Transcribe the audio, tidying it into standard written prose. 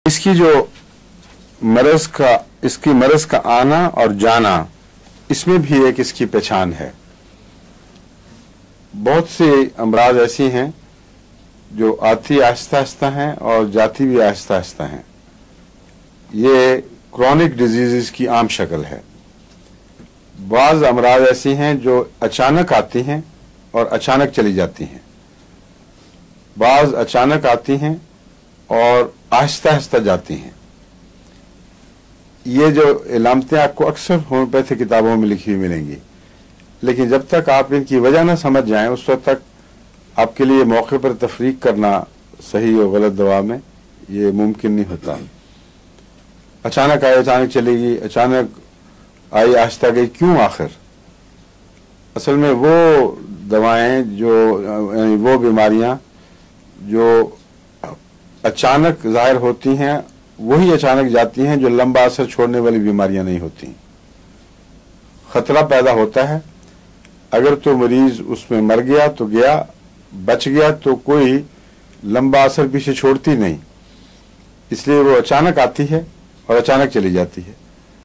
इसकी जो इसकी मरज का आना और जाना, इसमें भी एक इसकी पहचान है। बहुत से अमराज ऐसी हैं जो आती आहिस्ता आहिस्ता हैं और जाती भी आहिस्ता आहिस्ता हैं। ये क्रॉनिक डिजीज़ की आम शक्ल है। बाज़ अमराज ऐसी हैं जो अचानक आती हैं और अचानक चली जाती हैं। बाज़ अचानक आती हैं और आहिस्ता आहिस्ता जाती हैं। ये जो इलामतें आपको अक्सर होम्योपैथी किताबों में लिखी हुई मिलेंगी, लेकिन जब तक आप इनकी वजह ना समझ जाएं उस वक्त तक आपके लिए मौके पर तफरीक करना सही और गलत दवा में ये मुमकिन नहीं होता। अचानक आई, अचानक चलेगी, अचानक आई, आहिस्ता गई, क्यों आखिर? असल में वो दवाएं यानी वो बीमारियां जो अचानक जाहिर होती हैं वही अचानक जाती हैं, जो लंबा असर छोड़ने वाली बीमारियां नहीं होती। खतरा पैदा होता है, अगर तो मरीज उसमें मर गया तो गया, बच गया तो कोई लंबा असर पीछे छोड़ती नहीं, इसलिए वो अचानक आती है और अचानक चली जाती है।